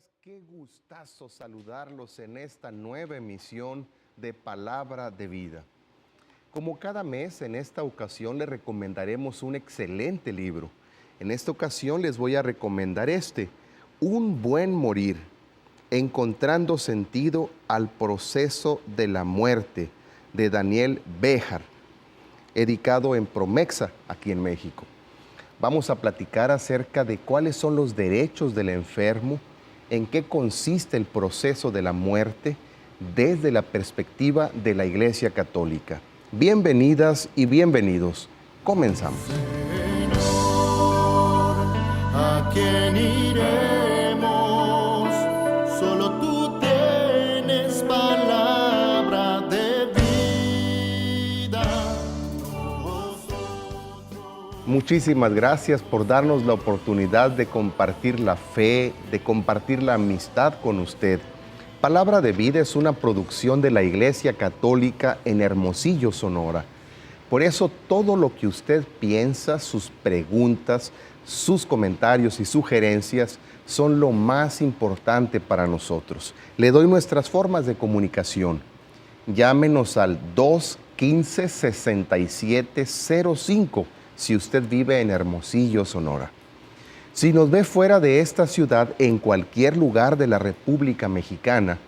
días, qué gustazo saludarlos en esta nueva emisión de Palabra de Vida. Como cada mes, en esta ocasión les recomendaremos un excelente libro. En esta ocasión les voy a recomendar Un buen morir, encontrando sentido al proceso de la muerte, de Daniel Béjar, editado en Promexa, aquí en México. Vamos a platicar acerca de cuáles son los derechos del enfermo, en qué consiste el proceso de la muerte desde la perspectiva de la Iglesia Católica. Bienvenidas y bienvenidos. Comenzamos. Señor, ¿a quién iremos? Solo tú tienes palabra de vida. Muchísimas gracias por darnos la oportunidad de compartir la fe, de compartir la amistad con usted. Palabra de Vida es una producción de la Iglesia Católica en Hermosillo, Sonora. Por eso todo lo que usted piensa, sus preguntas, sus comentarios y sugerencias son lo más importante para nosotros. Le doy nuestras formas de comunicación. Llámenos al 215-6705 si usted vive en Hermosillo, Sonora. Si nos ve fuera de esta ciudad, en cualquier lugar de la República Mexicana,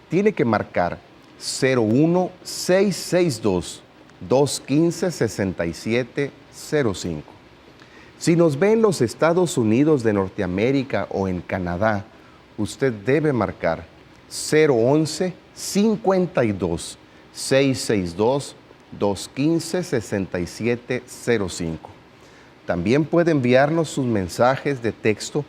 tiene que marcar 01662-215-6705. Si nos ve en los Estados Unidos de Norteamérica o en Canadá, usted debe marcar 011-52-662-215-6705. También puede enviarnos sus mensajes de texto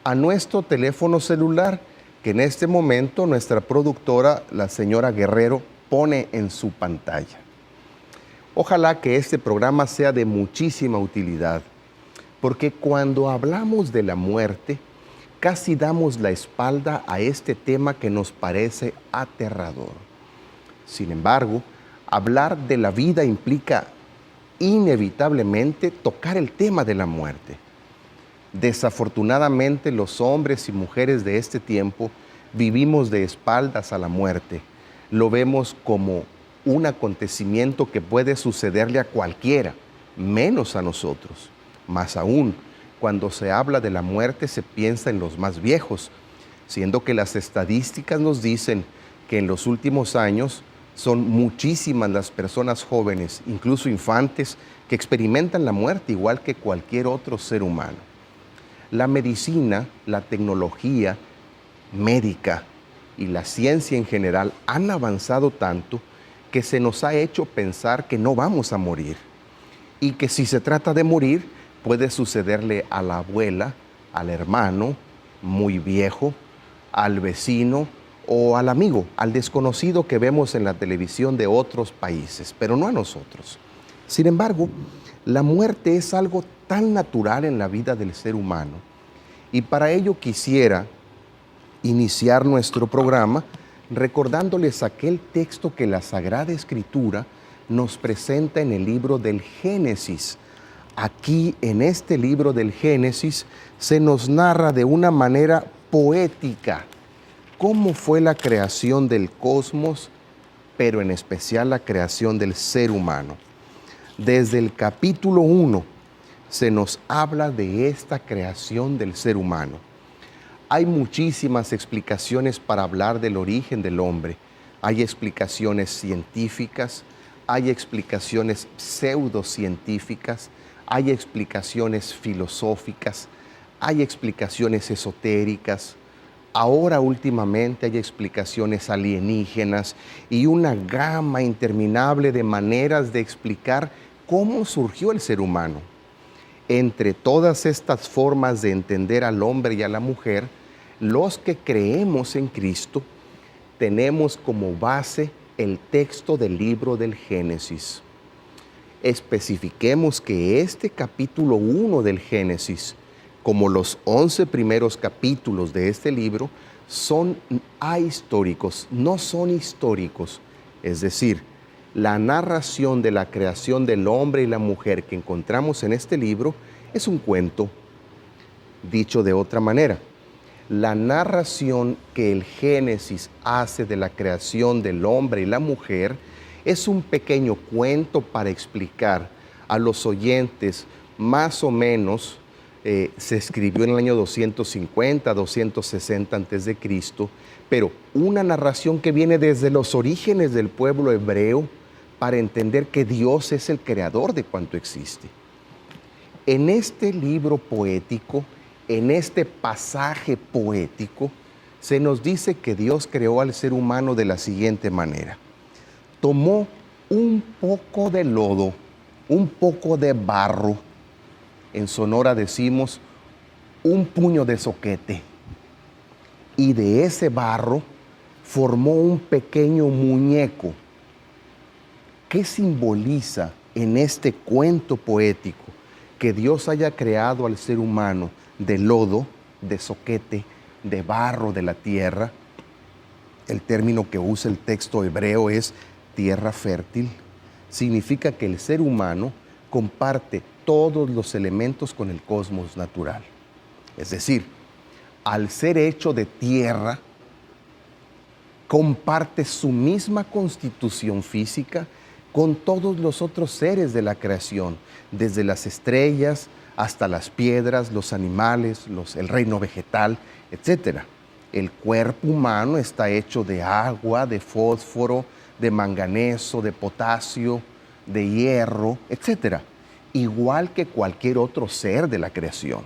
a nuestro teléfono celular, que en este momento nuestra productora, la señora Guerrero, pone en su pantalla. Ojalá que este programa sea de muchísima utilidad, porque cuando hablamos de la muerte, casi damos la espalda a este tema que nos parece aterrador. Sin embargo, hablar de la vida implica inevitablemente tocar el tema de la muerte. Desafortunadamente, los hombres y mujeres de este tiempo vivimos de espaldas a la muerte. Lo vemos como un acontecimiento que puede sucederle a cualquiera, menos a nosotros. Más aún, cuando se habla de la muerte se piensa en los más viejos, siendo que las estadísticas nos dicen que en los últimos años son muchísimas las personas jóvenes, incluso infantes, que experimentan la muerte igual que cualquier otro ser humano. La medicina, la tecnología médica y la ciencia en general han avanzado tanto que se nos ha hecho pensar que no vamos a morir y que si se trata de morir puede sucederle a la abuela, al hermano muy viejo, al vecino o al amigo, al desconocido que vemos en la televisión de otros países, pero no a nosotros. Sin embargo, la muerte es algo tan natural en la vida del ser humano y para ello quisiera iniciar nuestro programa recordándoles aquel texto que la Sagrada Escritura nos presenta en el libro del Génesis. Aquí, en este libro del Génesis, se nos narra de una manera poética cómo fue la creación del cosmos, pero en especial la creación del ser humano. Desde el capítulo 1 se nos habla de esta creación del ser humano. Hay muchísimas explicaciones para hablar del origen del hombre. Hay explicaciones científicas, hay explicaciones pseudocientíficas, hay explicaciones filosóficas, hay explicaciones esotéricas. Ahora últimamente hay explicaciones alienígenas y una gama interminable de maneras de explicar cómo surgió el ser humano. Entre todas estas formas de entender al hombre y a la mujer, los que creemos en Cristo tenemos como base el texto del libro del Génesis. Especifiquemos que este capítulo 1 del Génesis, como los 11 primeros capítulos de este libro, son ahistóricos, no son históricos. Es decir, la narración de la creación del hombre y la mujer que encontramos en este libro es un cuento. Dicho de otra manera, La narración que el Génesis hace de la creación del hombre y la mujer es un pequeño cuento para explicar a los oyentes más o menos. Se escribió en el año 250, 260 a.C., pero una narración que viene desde los orígenes del pueblo hebreo para entender que Dios es el creador de cuanto existe. En este libro poético, en este pasaje poético, se nos dice que Dios creó al ser humano de la siguiente manera. Tomó un poco de lodo, un poco de barro. En Sonora decimos un puño de zoquete. Y de ese barro formó un pequeño muñeco. ¿Qué simboliza en este cuento poético que Dios haya creado al ser humano de lodo, de zoquete, de barro de la tierra? El término que usa el texto hebreo es tierra fértil. Significa que el ser humano comparte todos los elementos con el cosmos natural. Es decir, al ser hecho de tierra, comparte su misma constitución física con todos los otros seres de la creación, desde las estrellas hasta las piedras, los animales, el reino vegetal, etc. El cuerpo humano está hecho de agua, de fósforo, de manganeso, de potasio, de hierro, etc. Igual que cualquier otro ser de la creación.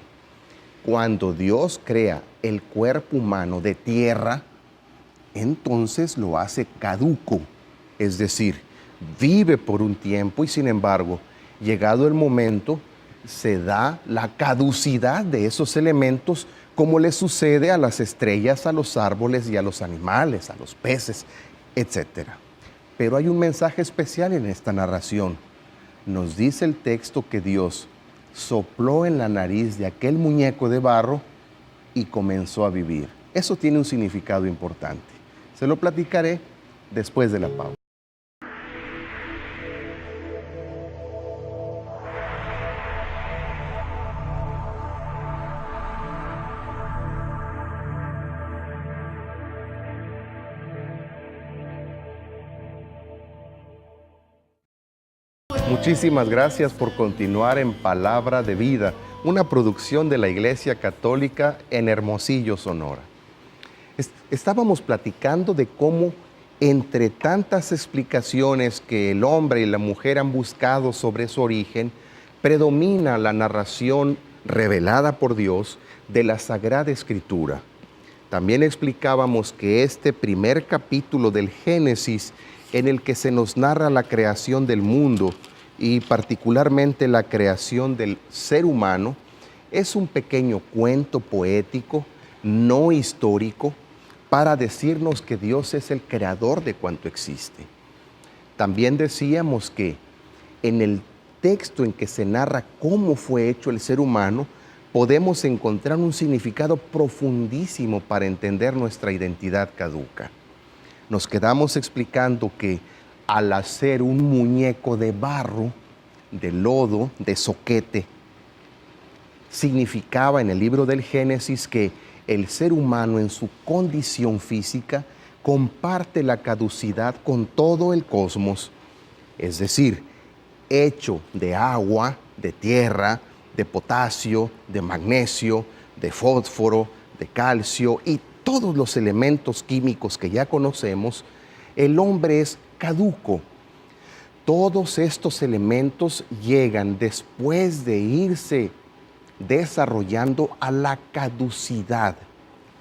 Cuando Dios crea el cuerpo humano de tierra, entonces lo hace caduco, es decir, vive por un tiempo y sin embargo, llegado el momento, se da la caducidad de esos elementos como le sucede a las estrellas, a los árboles y a los animales, a los peces, etc. Pero hay un mensaje especial en esta narración. Nos dice el texto que Dios sopló en la nariz de aquel muñeco de barro y comenzó a vivir. Eso tiene un significado importante. Se lo platicaré después de la pausa. Muchísimas gracias por continuar en Palabra de Vida, una producción de la Iglesia Católica en Hermosillo, Sonora. Estábamos platicando de cómo entre tantas explicaciones que el hombre y la mujer han buscado sobre su origen, predomina la narración revelada por Dios de la Sagrada Escritura. También explicábamos que este primer capítulo del Génesis, en el que se nos narra la creación del mundo y particularmente la creación del ser humano, es un pequeño cuento poético, no histórico, para decirnos que Dios es el creador de cuanto existe. También decíamos que en el texto en que se narra cómo fue hecho el ser humano, podemos encontrar un significado profundísimo para entender nuestra identidad caduca. Nos quedamos explicando que al hacer un muñeco de barro, de lodo, de zoquete, significaba en el libro del Génesis que el ser humano en su condición física comparte la caducidad con todo el cosmos, es decir, hecho de agua, de tierra, de potasio, de magnesio, de fósforo, de calcio y todos los elementos químicos que ya conocemos, el hombre es caduco. Todos estos elementos llegan después de irse desarrollando a la caducidad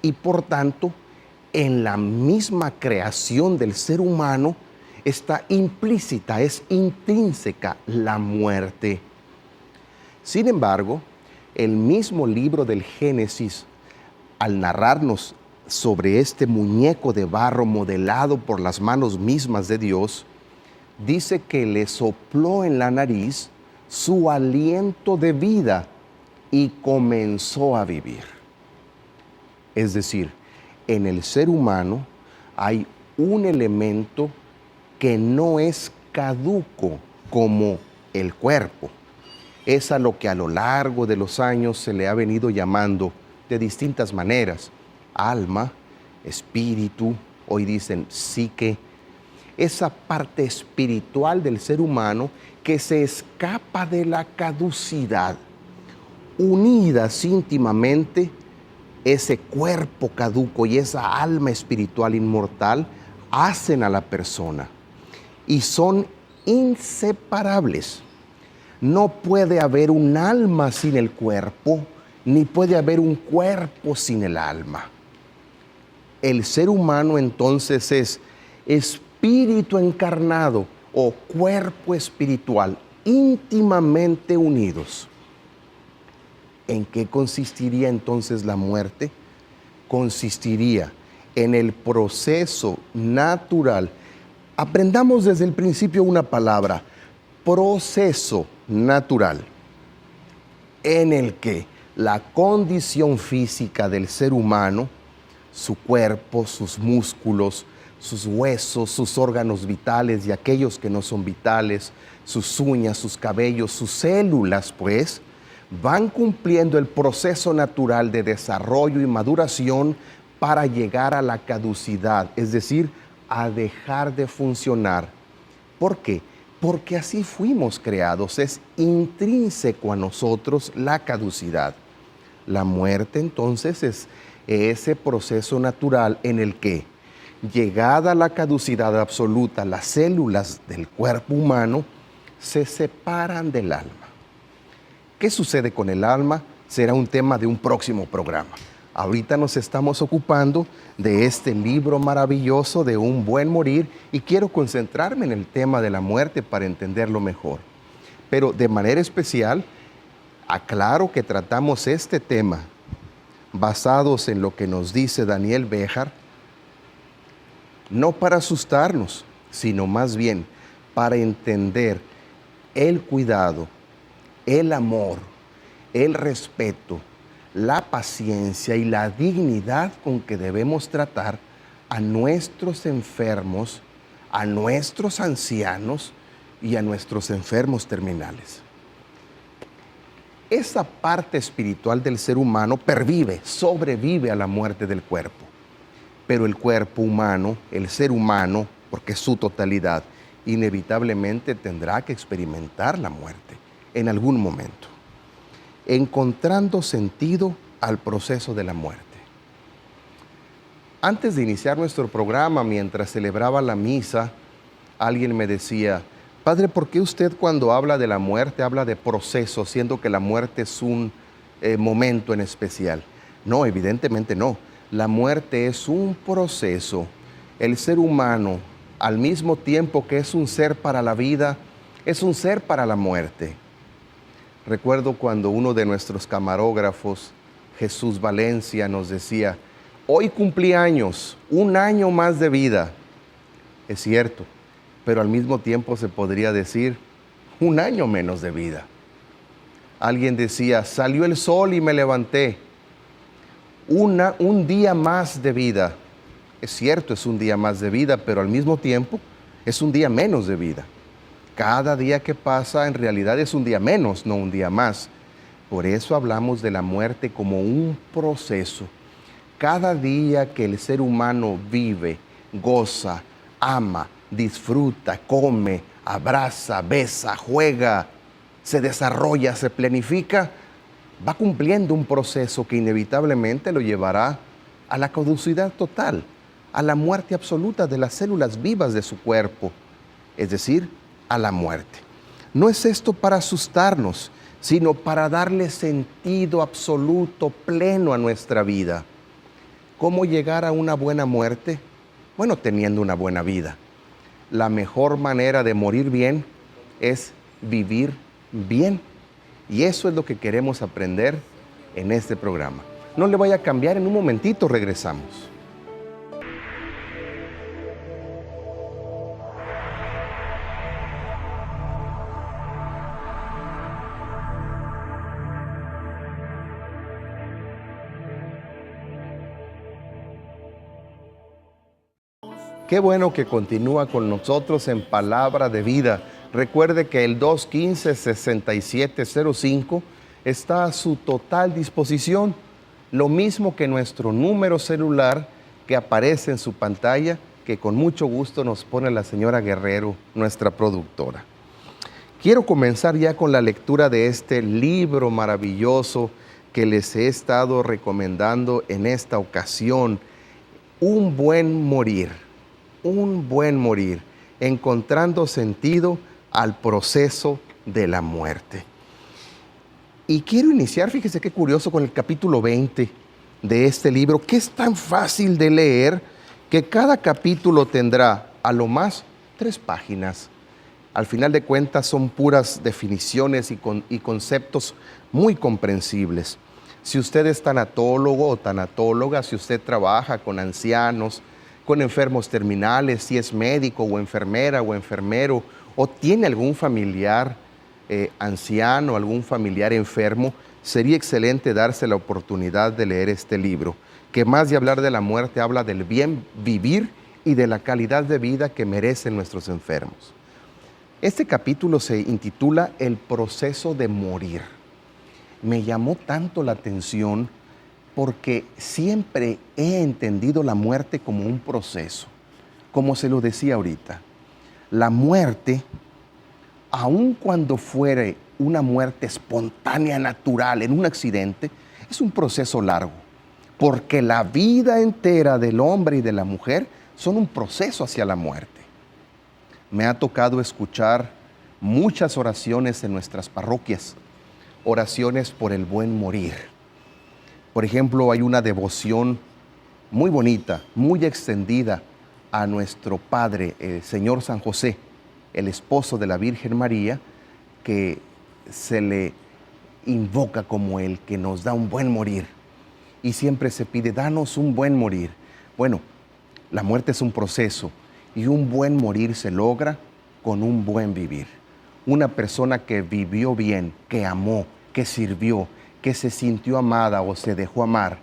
y por tanto en la misma creación del ser humano está implícita, es intrínseca la muerte. Sin embargo, el mismo libro del Génesis, al narrarnos sobre este muñeco de barro modelado por las manos mismas de Dios, dice que le sopló en la nariz su aliento de vida y comenzó a vivir. Es decir, en el ser humano hay un elemento que no es caduco como el cuerpo. Es a lo que a lo largo de los años se le ha venido llamando de distintas maneras alma, espíritu, hoy dicen psique, esa parte espiritual del ser humano que se escapa de la caducidad, unidas íntimamente, ese cuerpo caduco y esa alma espiritual inmortal hacen a la persona y son inseparables. No puede haber un alma sin el cuerpo, ni puede haber un cuerpo sin el alma. El ser humano entonces es espíritu encarnado o cuerpo espiritual, íntimamente unidos. ¿En qué consistiría entonces la muerte? Consistiría en el proceso natural. Aprendamos desde el principio una palabra, proceso natural, en el que la condición física del ser humano, su cuerpo, sus músculos, sus huesos, sus órganos vitales y aquellos que no son vitales, sus uñas, sus cabellos, sus células, pues, van cumpliendo el proceso natural de desarrollo y maduración para llegar a la caducidad, es decir, a dejar de funcionar. ¿Por qué? Porque así fuimos creados, es intrínseco a nosotros la caducidad. La muerte entonces es ese proceso natural en el que, llegada la caducidad absoluta, las células del cuerpo humano se separan del alma. ¿Qué sucede con el alma? Será un tema de un próximo programa. Ahorita nos estamos ocupando de este libro maravilloso de Un Buen Morir y quiero concentrarme en el tema de la muerte para entenderlo mejor. Pero de manera especial, aclaro que tratamos este tema basados en lo que nos dice Daniel Béjar, no para asustarnos, sino más bien para entender el cuidado, el amor, el respeto, la paciencia y la dignidad con que debemos tratar a nuestros enfermos, a nuestros ancianos y a nuestros enfermos terminales. Esa parte espiritual del ser humano pervive, sobrevive a la muerte del cuerpo. Pero el cuerpo humano, el ser humano, porque es su totalidad, inevitablemente tendrá que experimentar la muerte en algún momento, encontrando sentido al proceso de la muerte. Antes de iniciar nuestro programa, mientras celebraba la misa, alguien me decía, Padre, ¿por qué usted cuando habla de la muerte habla de proceso, siendo que la muerte es un momento en especial? No, evidentemente no. La muerte es un proceso. El ser humano, al mismo tiempo que es un ser para la vida, es un ser para la muerte. Recuerdo cuando uno de nuestros camarógrafos, Jesús Valencia, nos decía, hoy cumplí años, un año más de vida. Es cierto, pero al mismo tiempo se podría decir, un año menos de vida. Alguien decía, salió el sol y me levanté. Un día más de vida. Es cierto, es un día más de vida, pero al mismo tiempo es un día menos de vida. Cada día que pasa en realidad es un día menos, no un día más. Por eso hablamos de la muerte como un proceso. Cada día que el ser humano vive, goza, ama, disfruta, come, abraza, besa, juega, se desarrolla, se planifica, va cumpliendo un proceso que inevitablemente lo llevará a la caducidad total, a la muerte absoluta de las células vivas de su cuerpo, es decir, a la muerte. No es esto para asustarnos, sino para darle sentido absoluto, pleno a nuestra vida. ¿Cómo llegar a una buena muerte? Bueno, teniendo una buena vida. La mejor manera de morir bien es vivir bien. Y eso es lo que queremos aprender en este programa. No le vaya a cambiar, en un momentito regresamos. Qué bueno que continúa con nosotros en Palabra de Vida. Recuerde que el 215-6705 está a su total disposición. lo mismo que nuestro número celular que aparece en su pantalla, que con mucho gusto nos pone la señora Guerrero, nuestra productora. Quiero comenzar ya con la lectura de este libro maravilloso que les he estado recomendando en esta ocasión, Un buen morir, encontrando sentido al proceso de la muerte. Y quiero iniciar, fíjese qué curioso, con el capítulo 20 de este libro, que es tan fácil de leer que cada capítulo tendrá a lo más 3 páginas. Al final de cuentas son puras definiciones y conceptos muy comprensibles. Si usted es tanatólogo o tanatóloga, si usted trabaja con ancianos, con enfermos terminales, si es médico o enfermera o enfermero, o tiene algún familiar anciano, algún familiar enfermo, sería excelente darse la oportunidad de leer este libro, que más de hablar de la muerte, habla del bien vivir y de la calidad de vida que merecen nuestros enfermos. Este capítulo se intitula El proceso de morir. Me llamó tanto la atención porque siempre he entendido la muerte como un proceso. Como se lo decía ahorita, la muerte, aun cuando fuere una muerte espontánea, natural, en un accidente, es un proceso largo, porque la vida entera del hombre y de la mujer son un proceso hacia la muerte. Me ha tocado escuchar muchas oraciones en nuestras parroquias, oraciones por el buen morir. Por ejemplo, hay una devoción muy bonita, muy extendida a nuestro Padre, el Señor San José, el esposo de la Virgen María, que se le invoca como el que nos da un buen morir. Y siempre se pide, danos un buen morir. Bueno, la muerte es un proceso y un buen morir se logra con un buen vivir. Una persona que vivió bien, que amó, que sirvió, que se sintió amada o se dejó amar,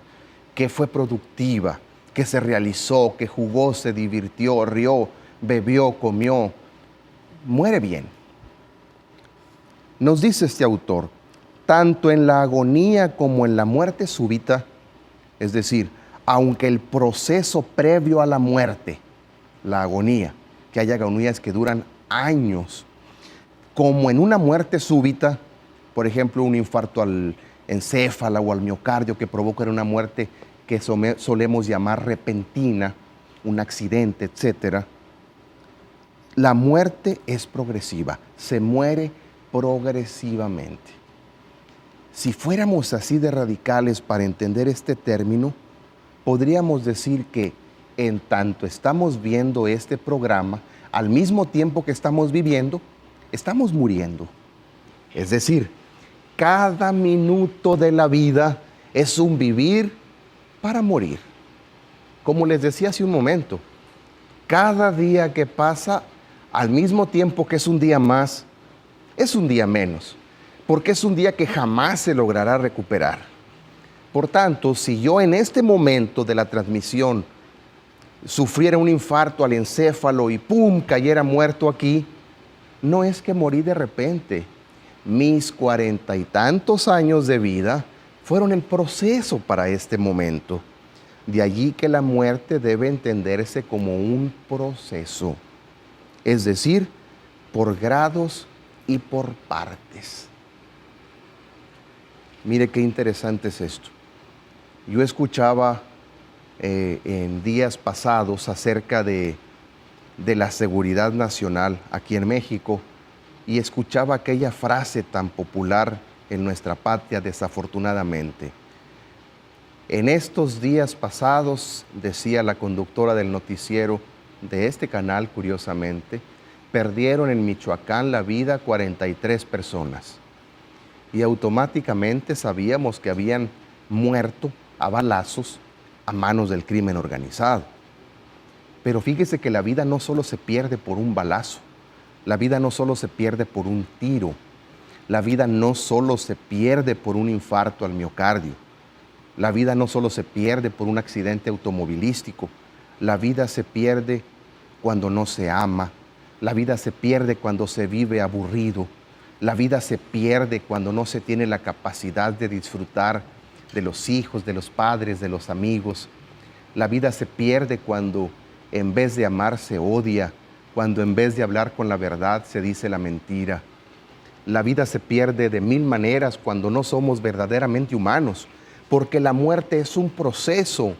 que fue productiva, que se realizó, que jugó, se divirtió, rió, bebió, comió, muere bien. Nos dice este autor, tanto en la agonía como en la muerte súbita, es decir, aunque el proceso previo a la muerte, la agonía, que hay agonías que duran años, como en una muerte súbita, por ejemplo, un infarto al encéfalo o al miocardio que provoca una muerte que solemos llamar repentina, un accidente, etc. La muerte es progresiva, se muere progresivamente. Si fuéramos así de radicales para entender este término, podríamos decir que en tanto estamos viendo este programa, al mismo tiempo que estamos viviendo, estamos muriendo. Es decir, cada minuto de la vida es un vivir para morir. Como les decía hace un momento, cada día que pasa, al mismo tiempo que es un día más, es un día menos, porque es un día que jamás se logrará recuperar. Por tanto, si yo en este momento de la transmisión sufriera un infarto al encéfalo y ¡pum!, cayera muerto aquí, no es que morí de repente. Mis 40 y tantos años de vida fueron el proceso para este momento. De allí que la muerte debe entenderse como un proceso, es decir, por grados y por partes. Mire qué interesante es esto. Yo escuchaba en días pasados acerca de la seguridad nacional aquí en México y escuchaba aquella frase tan popular en nuestra patria, desafortunadamente. En estos días pasados, decía la conductora del noticiero de este canal, curiosamente, perdieron en Michoacán la vida 43 personas. Y automáticamente sabíamos que habían muerto a balazos a manos del crimen organizado. Pero fíjese que la vida no solo se pierde por un balazo, la vida no solo se pierde por un tiro, la vida no solo se pierde por un infarto al miocardio, la vida no solo se pierde por un accidente automovilístico, la vida se pierde cuando no se ama, la vida se pierde cuando se vive aburrido, la vida se pierde cuando no se tiene la capacidad de disfrutar de los hijos, de los padres, de los amigos. La vida se pierde cuando en vez de amar se odia, cuando en vez de hablar con la verdad se dice la mentira. La vida se pierde de mil maneras cuando no somos verdaderamente humanos, porque la muerte es un proceso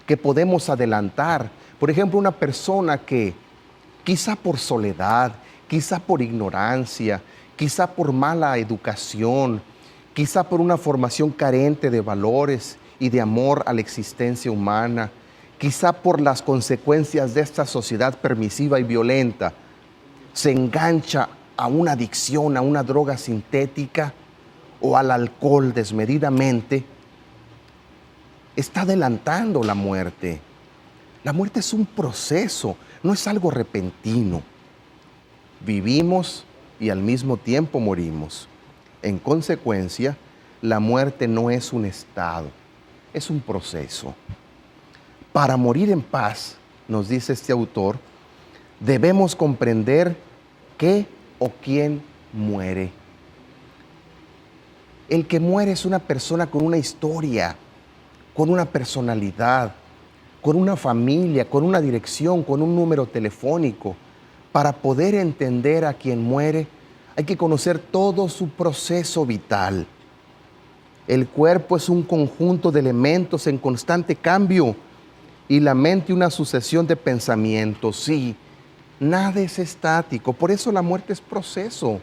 que podemos adelantar. Por ejemplo, una persona que quizá por soledad, quizá por ignorancia, quizá por mala educación, quizá por una formación carente de valores y de amor a la existencia humana, quizá por las consecuencias de esta sociedad permisiva y violenta, se engancha a una adicción, a una droga sintética o al alcohol desmedidamente, está adelantando la muerte. La muerte es un proceso, no es algo repentino. Vivimos y al mismo tiempo morimos. En consecuencia, la muerte no es un estado, es un proceso. Para morir en paz, nos dice este autor, debemos comprender qué o quién muere. El que muere es una persona con una historia, con una personalidad, con una familia, con una dirección, con un número telefónico. Para poder entender a quien muere, hay que conocer todo su proceso vital. El cuerpo es un conjunto de elementos en constante cambio y la mente una sucesión de pensamientos. Sí, nada es estático, por eso la muerte es proceso.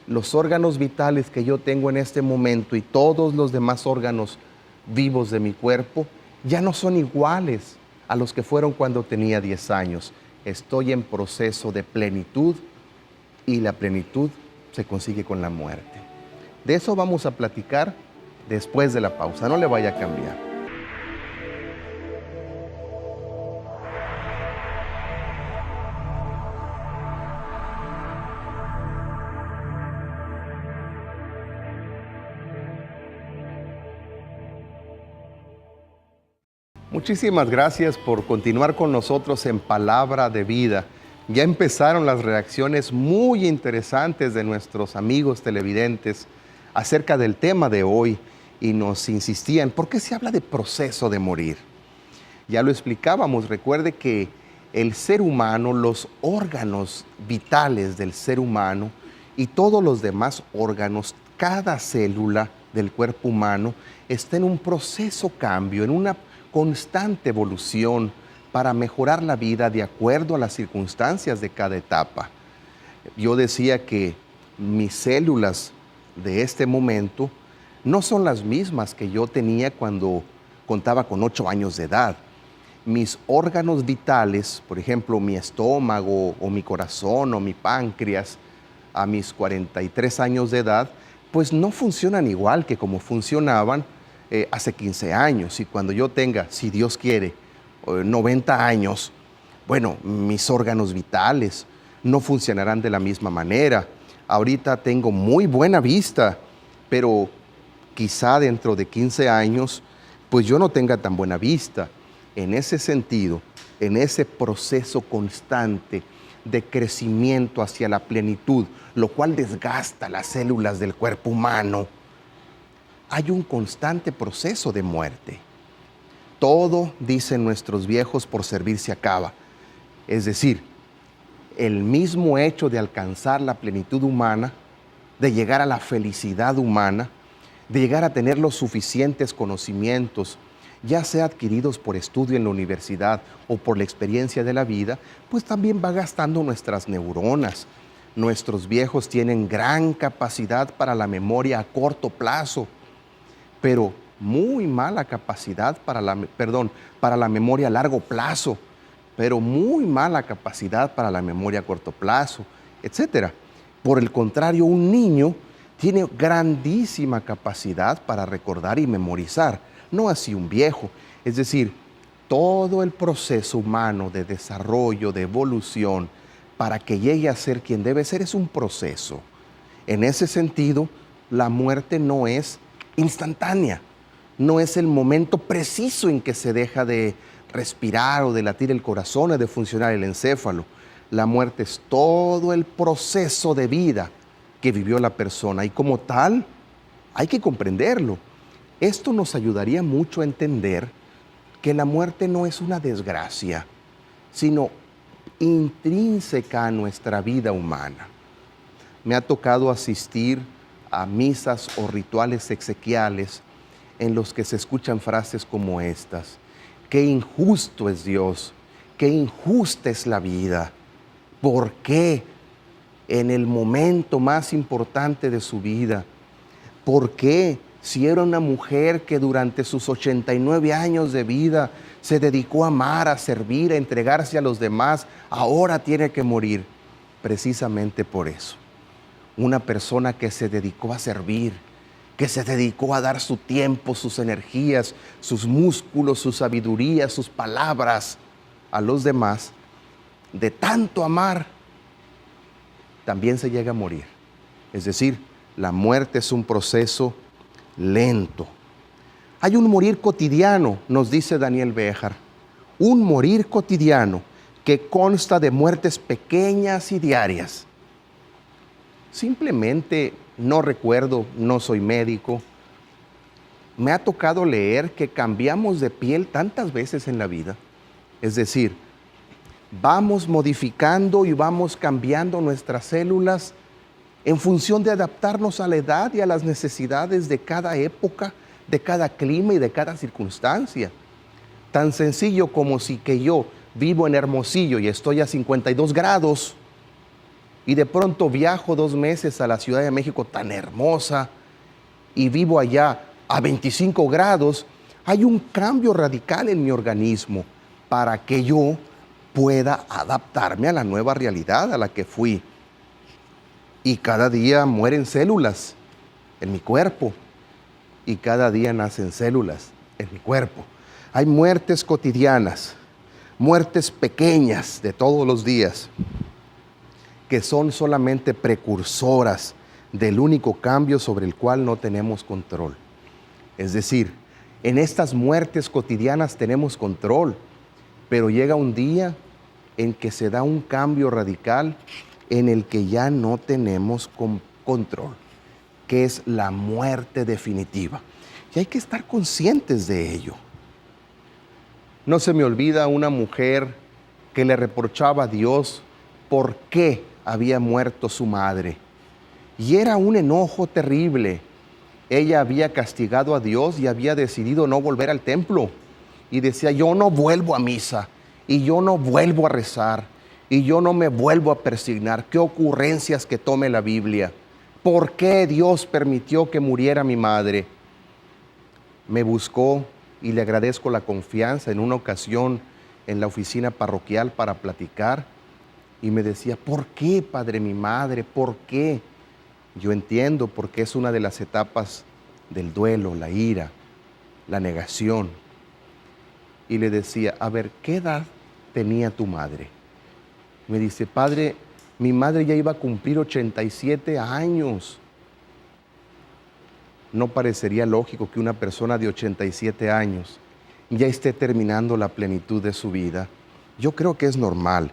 Los órganos vitales que yo tengo en este momento y todos los demás órganos vivos de mi cuerpo ya no son iguales a los que fueron cuando tenía 10 años. Estoy en proceso de plenitud y la plenitud se consigue con la muerte. De eso vamos a platicar después de la pausa, no le vaya a cambiar. Muchísimas gracias por continuar con nosotros en Palabra de Vida. Ya empezaron las reacciones muy interesantes de nuestros amigos televidentes acerca del tema de hoy y nos insistían, ¿por qué se habla de proceso de morir? Ya lo explicábamos, recuerde que el ser humano, los órganos vitales del ser humano y todos los demás órganos, cada célula del cuerpo humano está en un proceso cambio, en una constante evolución para mejorar la vida de acuerdo a las circunstancias de cada etapa. Yo decía que mis células de este momento no son las mismas que yo tenía cuando contaba con 8 años de edad. Mis órganos vitales, por ejemplo, mi estómago o mi corazón o mi páncreas, a mis 43 años de edad, pues no funcionan igual que como funcionaban hace 15 años. Y cuando yo tenga, si Dios quiere, 90 años, bueno, mis órganos vitales no funcionarán de la misma manera. Ahorita tengo muy buena vista, pero quizá dentro de 15 años, pues yo no tenga tan buena vista. En ese sentido, en ese proceso constante de crecimiento hacia la plenitud, lo cual desgasta las células del cuerpo humano, hay un constante proceso de muerte. Todo, dicen nuestros viejos, por servir se acaba. Es decir, el mismo hecho de alcanzar la plenitud humana, de llegar a la felicidad humana, de llegar a tener los suficientes conocimientos, ya sea adquiridos por estudio en la universidad o por la experiencia de la vida, pues también va gastando nuestras neuronas. Nuestros viejos tienen gran capacidad para la memoria a corto plazo, pero muy mala capacidad para la memoria a largo plazo, pero muy mala capacidad para la memoria a corto plazo, etc. Por el contrario, un niño tiene grandísima capacidad para recordar y memorizar, no así un viejo. Es decir, todo el proceso humano de desarrollo, de evolución, para que llegue a ser quien debe ser, es un proceso. En ese sentido, la muerte no es instantánea, no es el momento preciso en que se deja de respirar o de latir el corazón o de funcionar el encéfalo. La muerte es todo el proceso de vida que vivió la persona y como tal hay que comprenderlo. Esto nos ayudaría mucho a entender que la muerte no es una desgracia, sino intrínseca a nuestra vida humana. Me ha tocado asistir a misas o rituales exequiales en los que se escuchan frases como estas: qué injusto es Dios, qué injusta es la vida. ¿Por qué en el momento más importante de su vida? ¿Por qué si era una mujer que durante sus 89 años de vida se dedicó a amar, a servir, a entregarse a los demás, ahora tiene que morir? Precisamente por eso. Una persona que se dedicó a servir, que se dedicó a dar su tiempo, sus energías, sus músculos, su sabiduría, sus palabras a los demás, de tanto amar, también se llega a morir. Es decir, la muerte es un proceso lento. Hay un morir cotidiano, nos dice Daniel Béjar, un morir cotidiano que consta de muertes pequeñas y diarias. Simplemente no recuerdo, no soy médico. Me ha tocado leer que cambiamos de piel tantas veces en la vida. Es decir, vamos modificando y vamos cambiando nuestras células en función de adaptarnos a la edad y a las necesidades de cada época, de cada clima y de cada circunstancia. Tan sencillo como si que yo vivo en Hermosillo y estoy a 52 grados y de pronto viajo 2 meses a la Ciudad de México tan hermosa y vivo allá a 25 grados, hay un cambio radical en mi organismo para que yo pueda adaptarme a la nueva realidad a la que fui. Y cada día mueren células en mi cuerpo y cada día nacen células en mi cuerpo. Hay muertes cotidianas, muertes pequeñas de todos los días, que son solamente precursoras del único cambio sobre el cual no tenemos control. Es decir, en estas muertes cotidianas tenemos control, pero llega un día en que se da un cambio radical en el que ya no tenemos control, que es la muerte definitiva. Y hay que estar conscientes de ello. No se me olvida una mujer que le reprochaba a Dios por qué había muerto su madre. Y era un enojo terrible. Ella había castigado a Dios y había decidido no volver al templo. Y decía, yo no vuelvo a misa, y yo no vuelvo a rezar, y yo no me vuelvo a persignar. ¿Qué ocurrencias que tome la Biblia? ¿Por qué Dios permitió que muriera mi madre? Me buscó y le agradezco la confianza en una ocasión en la oficina parroquial para platicar. Y me decía, ¿por qué, padre, mi madre? ¿Por qué? Yo entiendo, porque es una de las etapas del duelo, la ira, la negación. Y le decía, a ver, ¿qué edad tenía tu madre? Me dice, padre, mi madre ya iba a cumplir 87 años. No parecería lógico que una persona de 87 años ya esté terminando la plenitud de su vida. Yo creo que es normal.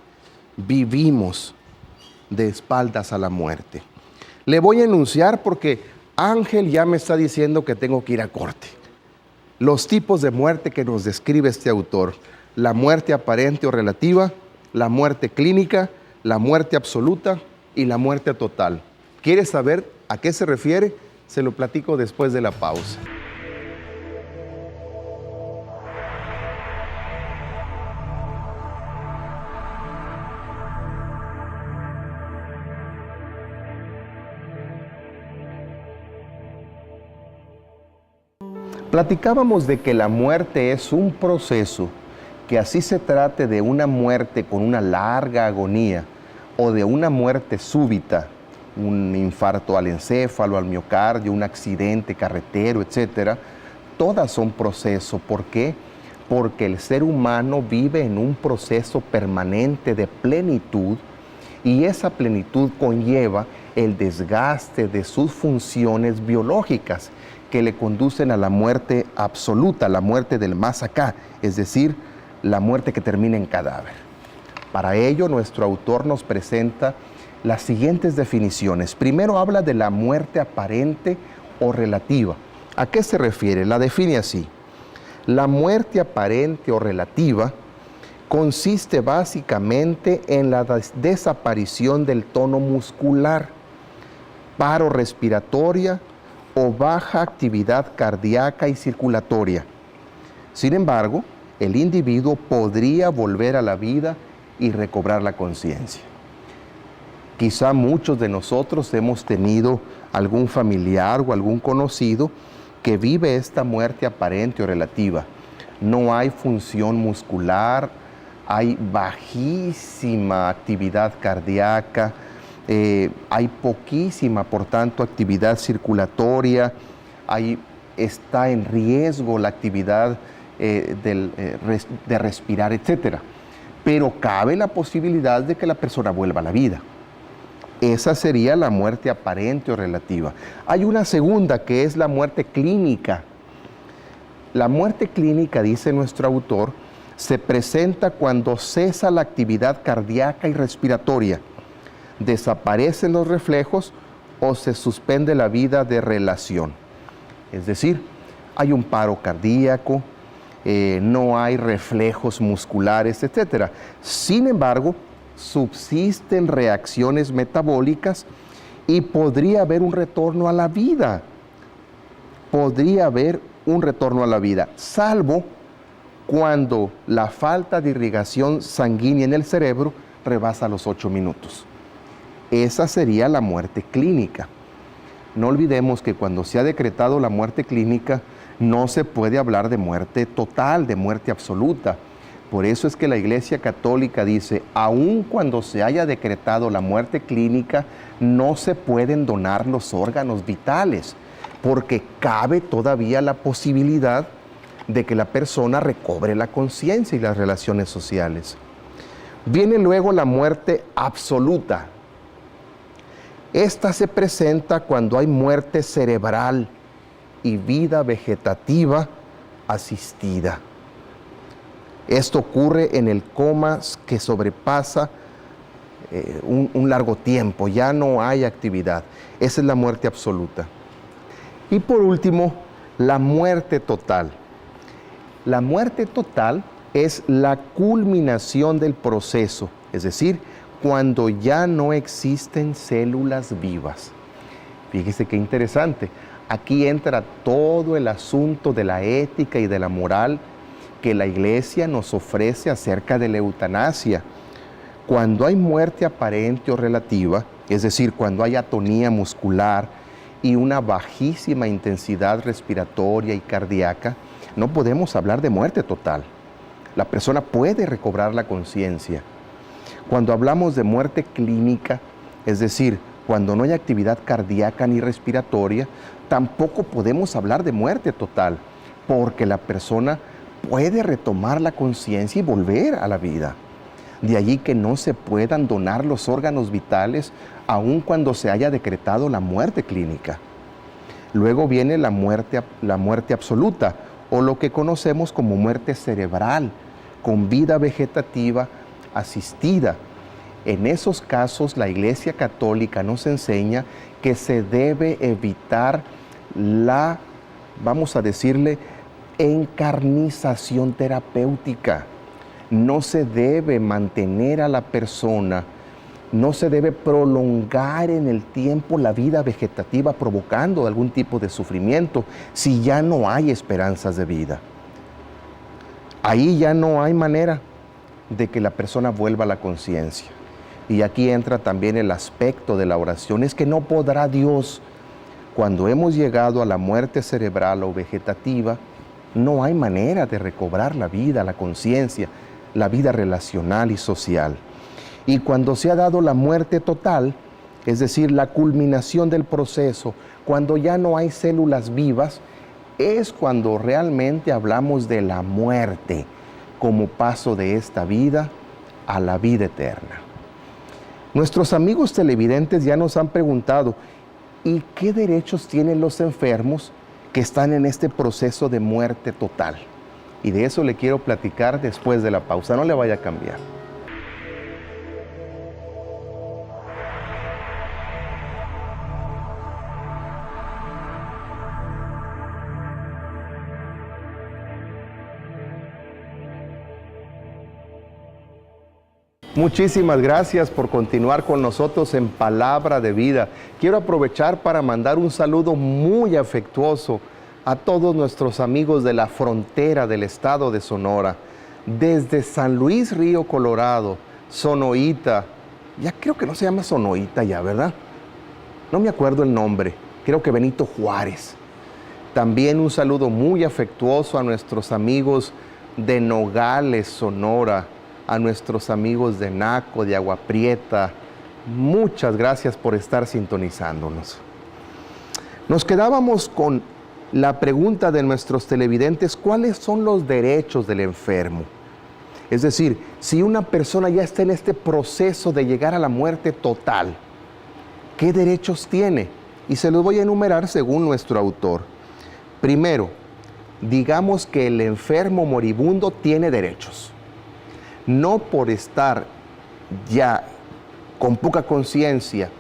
Vivimos de espaldas a la muerte. Le voy a enunciar porque Ángel ya me está diciendo que tengo que ir a corte. Los tipos de muerte que nos describe este autor: la muerte aparente o relativa, la muerte clínica, la muerte absoluta y la muerte total. ¿Quieres saber a qué se refiere? Se lo platico después de la pausa. Platicábamos de que la muerte es un proceso, que así se trate de una muerte con una larga agonía o de una muerte súbita, un infarto al encéfalo, al miocardio, un accidente carretero, etcétera, todas son procesos. ¿Por qué? Porque el ser humano vive en un proceso permanente de plenitud y esa plenitud conlleva el desgaste de sus funciones biológicas que le conducen a la muerte absoluta, la muerte del más acá, es decir, la muerte que termina en cadáver. Para ello, nuestro autor nos presenta las siguientes definiciones. Primero habla de la muerte aparente o relativa. ¿A qué se refiere? La define así. La muerte aparente o relativa consiste básicamente en la desaparición del tono muscular, paro respiratoria o baja actividad cardíaca y circulatoria. Sin embargo, el individuo podría volver a la vida y recobrar la conciencia. Quizá muchos de nosotros hemos tenido algún familiar o algún conocido que vive esta muerte aparente o relativa. No hay función muscular, hay bajísima actividad cardíaca, hay poquísima, por tanto, actividad circulatoria, está en riesgo la actividad de respirar, etc. Pero cabe la posibilidad de que la persona vuelva a la vida. Esa sería la muerte aparente o relativa. Hay una segunda que es la muerte clínica. La muerte clínica, dice nuestro autor, se presenta cuando cesa la actividad cardíaca y respiratoria, desaparecen los reflejos o se suspende la vida de relación. Es decir, hay un paro cardíaco, no hay reflejos musculares, etc. Sin embargo, subsisten reacciones metabólicas y podría haber un retorno a la vida. Podría haber un retorno a la vida, salvo cuando la falta de irrigación sanguínea en el cerebro rebasa los 8 minutos. Esa sería la muerte clínica. No olvidemos que cuando se ha decretado la muerte clínica, no se puede hablar de muerte total, de muerte absoluta. Por eso es que la Iglesia Católica dice, aun cuando se haya decretado la muerte clínica, no se pueden donar los órganos vitales, porque cabe todavía la posibilidad de que la persona recobre la conciencia y las relaciones sociales. Viene luego la muerte absoluta. Esta se presenta cuando hay muerte cerebral y vida vegetativa asistida. Esto ocurre en el coma que sobrepasa un largo tiempo, ya no hay actividad. Esa es la muerte absoluta. Y por último, la muerte total. La muerte total es la culminación del proceso, es decir, cuando ya no existen células vivas. Fíjese qué interesante. Aquí entra todo el asunto de la ética y de la moral que la Iglesia nos ofrece acerca de la eutanasia. Cuando hay muerte aparente o relativa, es decir, cuando hay atonía muscular y una bajísima intensidad respiratoria y cardíaca, no podemos hablar de muerte total. La persona puede recobrar la conciencia. Cuando hablamos de muerte clínica, es decir, cuando no hay actividad cardíaca ni respiratoria, tampoco podemos hablar de muerte total, porque la persona puede retomar la conciencia y volver a la vida. De allí que no se puedan donar los órganos vitales aun cuando se haya decretado la muerte clínica. Luego viene la muerte absoluta, o lo que conocemos como muerte cerebral, con vida vegetativa asistida. En esos casos, la Iglesia Católica nos enseña que se debe evitar la, vamos a decirle, encarnización terapéutica. No se debe mantener a la persona, no se debe prolongar en el tiempo la vida vegetativa provocando algún tipo de sufrimiento si ya no hay esperanzas de vida. Ahí ya no hay manera de que la persona vuelva a la conciencia. Y aquí entra también el aspecto de la oración, es que no podrá Dios. Cuando hemos llegado a la muerte cerebral o vegetativa, no hay manera de recobrar la vida, la conciencia, la vida relacional y social. Y cuando se ha dado la muerte total, es decir, la culminación del proceso, cuando ya no hay células vivas, es cuando realmente hablamos de la muerte como paso de esta vida a la vida eterna. Nuestros amigos televidentes ya nos han preguntado, ¿y qué derechos tienen los enfermos que están en este proceso de muerte total? Y de eso le quiero platicar después de la pausa. No le vaya a cambiar. Muchísimas gracias por continuar con nosotros en Palabra de Vida. Quiero aprovechar para mandar un saludo muy afectuoso a todos nuestros amigos de la frontera del estado de Sonora, desde San Luis Río Colorado, Sonoita, ya creo que no se llama Sonoita ya, ¿verdad? No me acuerdo el nombre, creo que Benito Juárez. También un saludo muy afectuoso a nuestros amigos de Nogales, Sonora, a nuestros amigos de Naco, de Agua Prieta. Muchas gracias por estar sintonizándonos. Nos quedábamos con la pregunta de nuestros televidentes: ¿cuáles son los derechos del enfermo? Es decir, si una persona ya está en este proceso de llegar a la muerte total, ¿qué derechos tiene? Y se los voy a enumerar según nuestro autor. Primero, digamos que el enfermo moribundo tiene derechos. No por estar ya con poca conciencia,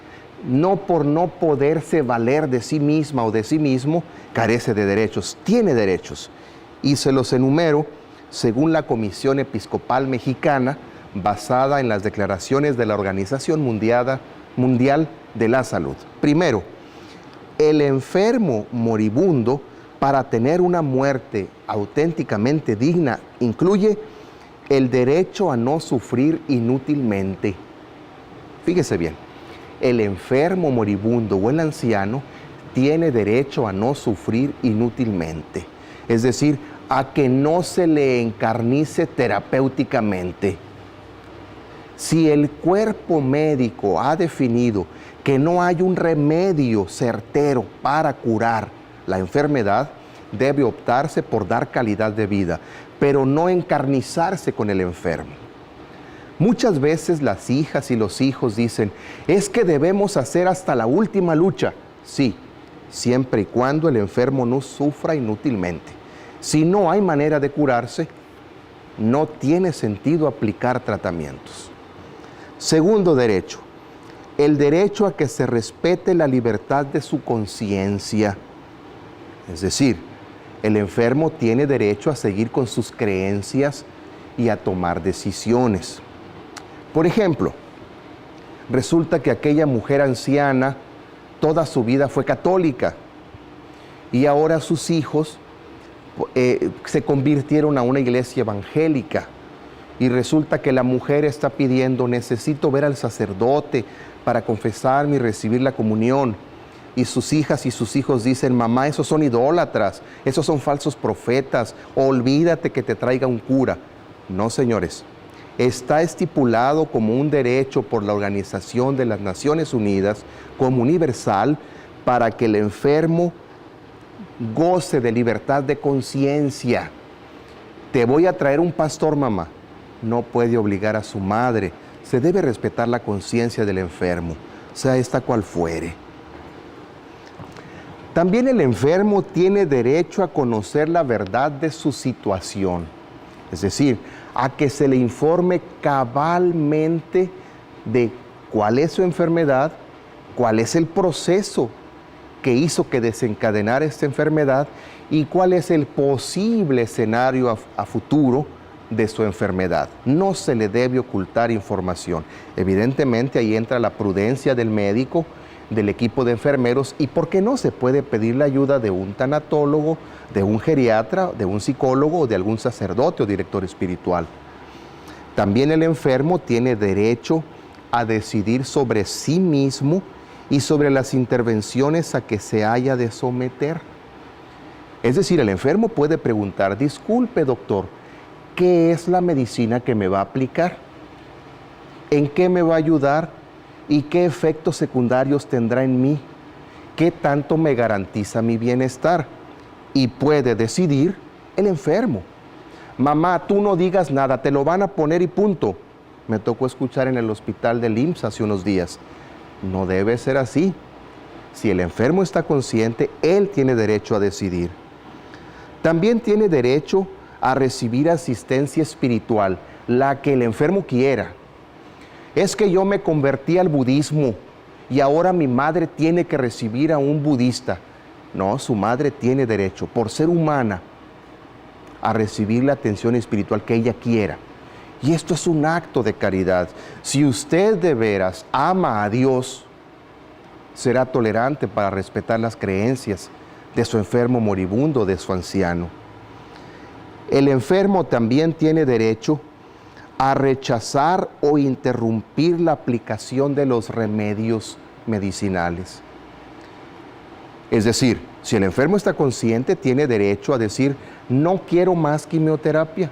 no por no poderse valer de sí misma o de sí mismo, carece de derechos, tiene derechos. Y se los enumero según la Comisión Episcopal Mexicana, basada en las declaraciones de la Organización Mundial de la Salud. Primero, el enfermo moribundo, para tener una muerte auténticamente digna, incluye el derecho a no sufrir inútilmente. Fíjese bien, el enfermo moribundo o el anciano tiene derecho a no sufrir inútilmente, es decir, a que no se le encarnice terapéuticamente. Si el cuerpo médico ha definido que no hay un remedio certero para curar la enfermedad, debe optarse por dar calidad de vida, pero no encarnizarse con el enfermo. Muchas veces las hijas y los hijos dicen: es que debemos hacer hasta la última lucha. Sí, siempre y cuando el enfermo no sufra inútilmente. Si no hay manera de curarse, no tiene sentido aplicar tratamientos. Segundo derecho, el derecho a que se respete la libertad de su conciencia. Es decir, el enfermo tiene derecho a seguir con sus creencias y a tomar decisiones. Por ejemplo, resulta que aquella mujer anciana toda su vida fue católica y ahora sus hijos se convirtieron a una iglesia evangélica, y resulta que la mujer está pidiendo: necesito ver al sacerdote para confesarme y recibir la comunión. Y sus hijas y sus hijos dicen: mamá, esos son idólatras, esos son falsos profetas, olvídate que te traiga un cura. No, señores, está estipulado como un derecho por la Organización de las Naciones Unidas como universal para que el enfermo goce de libertad de conciencia. Te voy a traer un pastor, mamá. No puede obligar a su madre. Se debe respetar la conciencia del enfermo, sea esta cual fuere. También el enfermo tiene derecho a conocer la verdad de su situación, es decir, a que se le informe cabalmente de cuál es su enfermedad, cuál es el proceso que hizo que desencadenara esta enfermedad y cuál es el posible escenario a futuro de su enfermedad. No se le debe ocultar información. Evidentemente ahí entra la prudencia del médico, del equipo de enfermeros, y por qué no se puede pedir la ayuda de un tanatólogo, de un geriatra, de un psicólogo o de algún sacerdote o director espiritual. También el enfermo tiene derecho a decidir sobre sí mismo y sobre las intervenciones a que se haya de someter. Es decir, el enfermo puede preguntar: disculpe, doctor, ¿qué es la medicina que me va a aplicar? ¿En qué me va a ayudar? ¿Y qué efectos secundarios tendrá en mí? ¿Qué tanto me garantiza mi bienestar? Y puede decidir el enfermo. Mamá, tú no digas nada, te lo van a poner y punto. Me tocó escuchar en el hospital del IMSS hace unos días. No debe ser así. Si el enfermo está consciente, él tiene derecho a decidir. También tiene derecho a recibir asistencia espiritual, la que el enfermo quiera. Es que yo me convertí al budismo y ahora mi madre tiene que recibir a un budista. No, su madre tiene derecho, por ser humana, a recibir la atención espiritual que ella quiera. Y esto es un acto de caridad. Si usted de veras ama a Dios, será tolerante para respetar las creencias de su enfermo moribundo, de su anciano. El enfermo también tiene derecho a rechazar o interrumpir la aplicación de los remedios medicinales. Es decir, si el enfermo está consciente, tiene derecho a decir, no quiero más quimioterapia,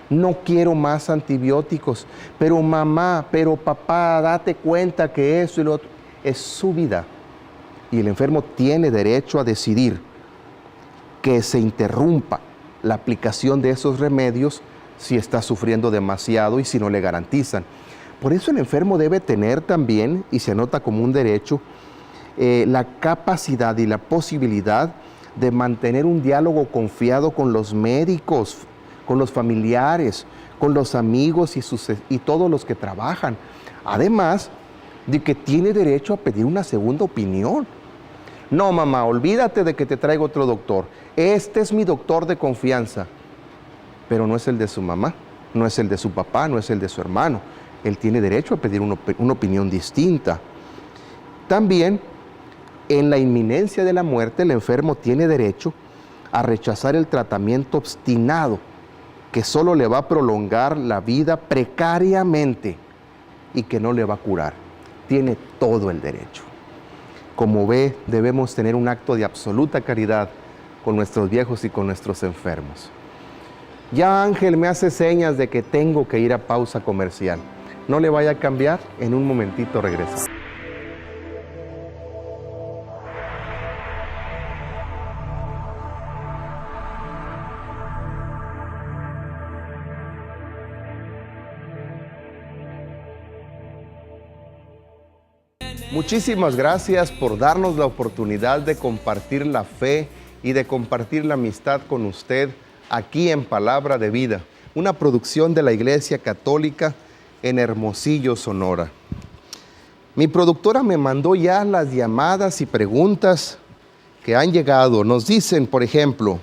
no quiero más antibióticos, pero mamá, pero papá, date cuenta que eso y lo otro es su vida. Y el enfermo tiene derecho a decidir que se interrumpa la aplicación de esos remedios si está sufriendo demasiado y si no le garantizan. Por eso el enfermo debe tener también, y se anota como un derecho, la capacidad y la posibilidad de mantener un diálogo confiado con los médicos, con los familiares, con los amigos y todos los que trabajan. Además de que tiene derecho a pedir una segunda opinión. No, mamá, olvídate de que te traiga otro doctor. Este es mi doctor de confianza. Pero no es el de su mamá, no es el de su papá, no es el de su hermano. Él tiene derecho a pedir una opinión distinta. También, en la inminencia de la muerte, el enfermo tiene derecho a rechazar el tratamiento obstinado que solo le va a prolongar la vida precariamente y que no le va a curar. Tiene todo el derecho. Como ve, debemos tener un acto de absoluta caridad con nuestros viejos y con nuestros enfermos. Ya Ángel me hace señas de que tengo que ir a pausa comercial. No le vaya a cambiar, en un momentito regresamos. Muchísimas gracias por darnos la oportunidad de compartir la fe y de compartir la amistad con usted aquí en Palabra de Vida, una producción de la Iglesia Católica en Hermosillo, Sonora. Mi productora me mandó ya las llamadas y preguntas que han llegado. Nos dicen, por ejemplo,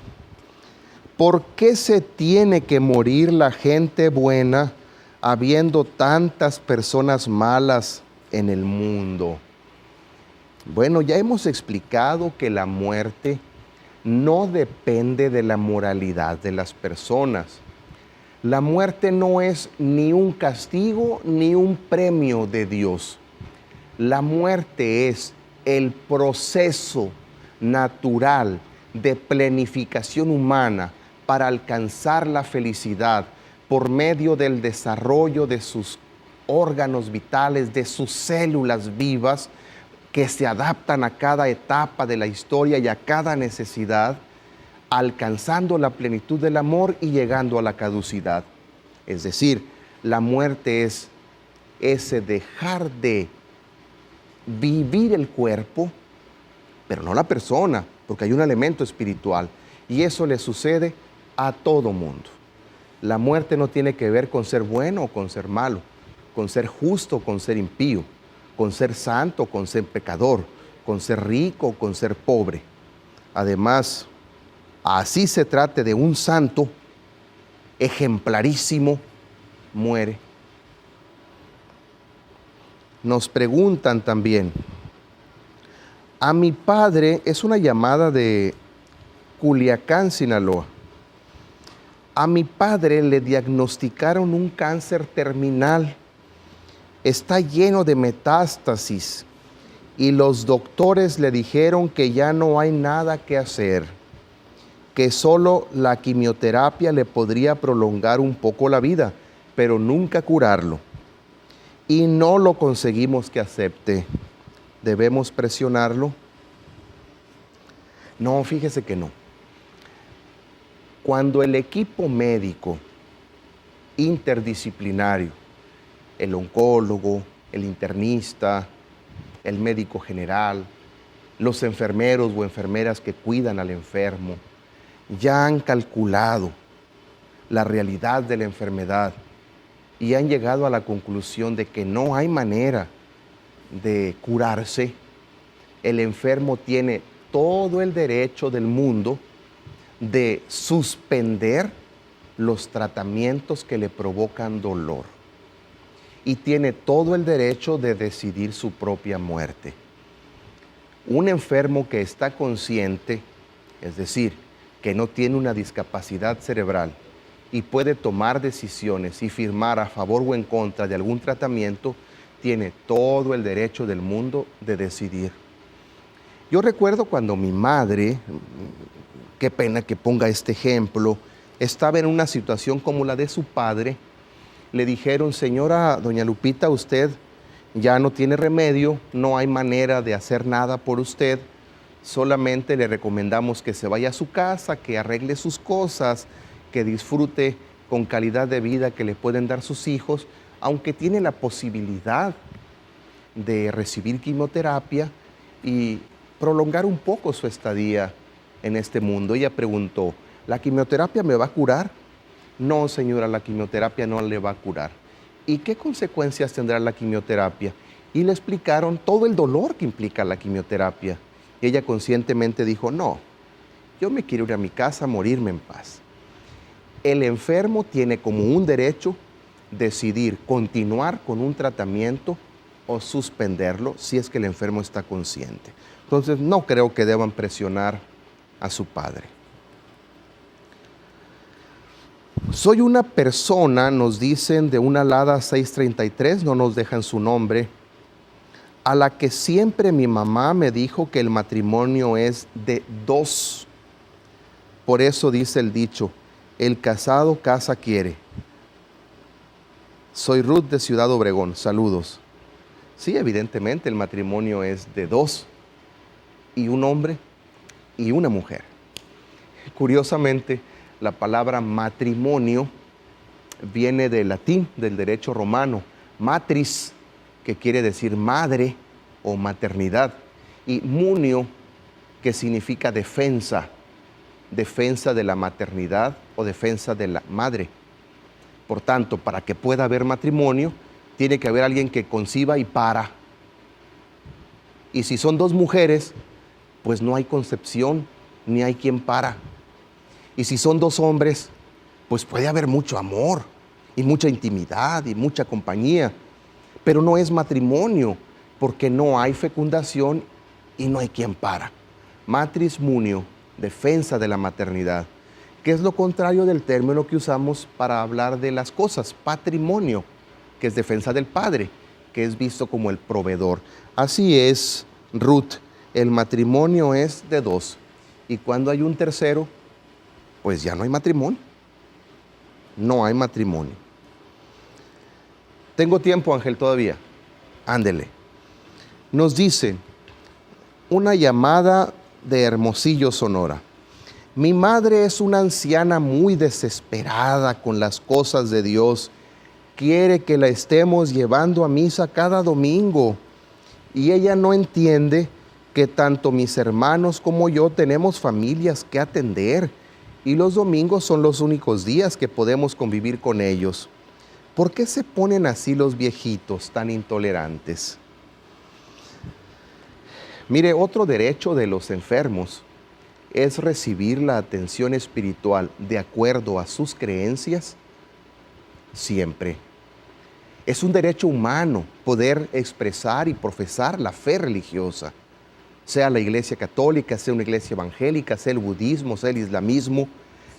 ¿por qué se tiene que morir la gente buena habiendo tantas personas malas en el mundo? Bueno, ya hemos explicado que la muerte no depende de la moralidad de las personas. La muerte no es ni un castigo ni un premio de Dios. La muerte es el proceso natural de planificación humana para alcanzar la felicidad por medio del desarrollo de sus órganos vitales, de sus células vivas, que se adaptan a cada etapa de la historia y a cada necesidad, alcanzando la plenitud del amor y llegando a la caducidad. Es decir, la muerte es ese dejar de vivir el cuerpo, pero no la persona, porque hay un elemento espiritual, y eso le sucede a todo mundo. La muerte no tiene que ver con ser bueno o con ser malo, con ser justo o con ser impío, con ser santo, con ser pecador, con ser rico, con ser pobre. Además, así se trate de un santo ejemplarísimo, muere. Nos preguntan también, a mi padre, es una llamada de Culiacán, Sinaloa. A mi padre le diagnosticaron un cáncer terminal. Está lleno de metástasis y los doctores le dijeron que ya no hay nada que hacer, que solo la quimioterapia le podría prolongar un poco la vida, pero nunca curarlo. Y no lo conseguimos que acepte. ¿Debemos presionarlo? No, fíjese que no. Cuando el equipo médico interdisciplinario, el oncólogo, el internista, el médico general, los enfermeros o enfermeras que cuidan al enfermo, ya han calculado la realidad de la enfermedad y han llegado a la conclusión de que no hay manera de curarse. El enfermo tiene todo el derecho del mundo de suspender los tratamientos que le provocan dolor y tiene todo el derecho de decidir su propia muerte. Un enfermo que está consciente, es decir, que no tiene una discapacidad cerebral y puede tomar decisiones y firmar a favor o en contra de algún tratamiento, tiene todo el derecho del mundo de decidir. Yo recuerdo cuando mi madre, qué pena que ponga este ejemplo, estaba en una situación como la de su padre. Le dijeron: señora doña Lupita, usted ya no tiene remedio, no hay manera de hacer nada por usted, solamente le recomendamos que se vaya a su casa, que arregle sus cosas, que disfrute con calidad de vida que le pueden dar sus hijos, aunque tiene la posibilidad de recibir quimioterapia y prolongar un poco su estadía en este mundo. Ella preguntó: ¿la quimioterapia me va a curar? No, señora, la quimioterapia no le va a curar. ¿Y qué consecuencias tendrá la quimioterapia? Y le explicaron todo el dolor que implica la quimioterapia. Y ella conscientemente dijo: no, yo me quiero ir a mi casa a morirme en paz. El enfermo tiene como un derecho decidir continuar con un tratamiento o suspenderlo si es que el enfermo está consciente. Entonces, no creo que deban presionar a su padre. Soy una persona, nos dicen de una alada 633, no nos dejan su nombre, a la que siempre mi mamá me dijo que el matrimonio es de dos. Por eso dice el dicho: el casado casa quiere. Soy Ruth de Ciudad Obregón, saludos. Sí, evidentemente el matrimonio es de dos, y un hombre y una mujer. Curiosamente, la palabra matrimonio viene del latín, del derecho romano, matris, que quiere decir madre o maternidad, y munio, que significa defensa, defensa de la maternidad o defensa de la madre. Por tanto, para que pueda haber matrimonio, tiene que haber alguien que conciba y para. Y si son dos mujeres, pues no hay concepción, ni hay quien para. Y si son dos hombres, pues puede haber mucho amor y mucha intimidad y mucha compañía, pero no es matrimonio porque no hay fecundación y no hay quien para. Matris munio, defensa de la maternidad, que es lo contrario del término que usamos para hablar de las cosas, patrimonio, que es defensa del padre, que es visto como el proveedor. Así es, Ruth, el matrimonio es de dos, y cuando hay un tercero, pues ya no hay matrimonio. No hay matrimonio. Tengo tiempo, Ángel, todavía. Ándele. Nos dice una llamada de Hermosillo, Sonora. Mi madre es una anciana muy desesperada con las cosas de Dios. Quiere que la estemos llevando a misa cada domingo. Y ella no entiende que tanto mis hermanos como yo tenemos familias que atender. Y los domingos son los únicos días que podemos convivir con ellos. ¿Por qué se ponen así los viejitos tan intolerantes? Mire, otro derecho de los enfermos es recibir la atención espiritual de acuerdo a sus creencias siempre. Es un derecho humano poder expresar y profesar la fe religiosa, sea la iglesia católica, sea una iglesia evangélica, sea el budismo, sea el islamismo,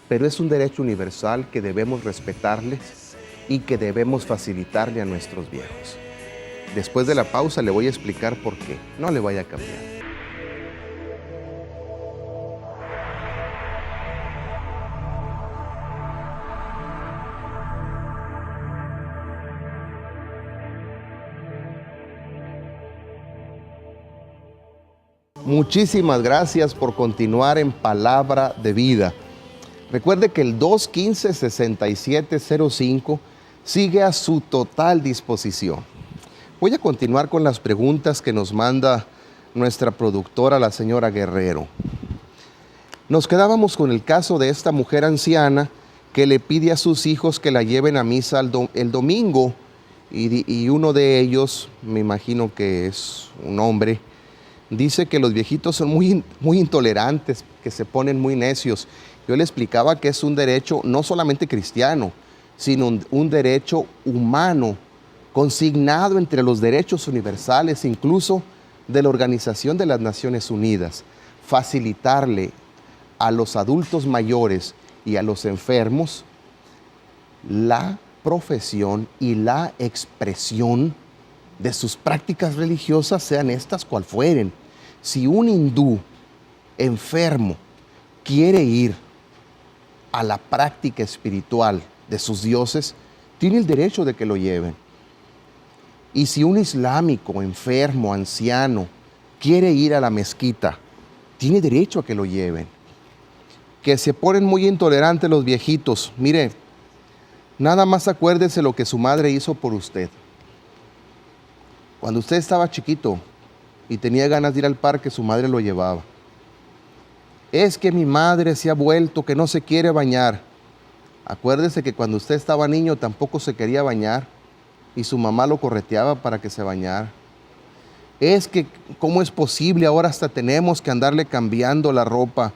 pero es un derecho universal que debemos respetarles y que debemos facilitarle a nuestros viejos. Después de la pausa le voy a explicar por qué. No le vaya a cambiar. Muchísimas gracias por continuar en Palabra de Vida. Recuerde que el 215-6705 sigue a su total disposición. Voy a continuar con las preguntas que nos manda nuestra productora, la señora Guerrero. Nos quedábamos con el caso de esta mujer anciana que le pide a sus hijos que la lleven a misa el domingo y uno de ellos, me imagino que es un hombre, dice que los viejitos son muy intolerantes, que se ponen muy necios Yo le explicaba que es un derecho no solamente cristiano, sino un derecho humano, consignado entre los derechos universales, incluso de la Organización de las Naciones Unidas, facilitarle a los adultos mayores y a los enfermos la profesión y la expresión de sus prácticas religiosas, sean estas cual fueren. Si un hindú enfermo quiere ir a la práctica espiritual de sus dioses, tiene el derecho de que lo lleven. Y si un islámico enfermo, anciano, quiere ir a la mezquita, tiene derecho a que lo lleven. Que se ponen muy intolerantes los viejitos. Mire, nada más acuérdese lo que su madre hizo por usted. Cuando usted estaba chiquito y tenía ganas de ir al parque, su madre lo llevaba. Es que mi madre se ha vuelto que no se quiere bañar. Acuérdese que cuando usted estaba niño tampoco se quería bañar y su mamá lo correteaba para que se bañara. Es que, ¿cómo es posible? Ahora hasta tenemos que andarle cambiando la ropa.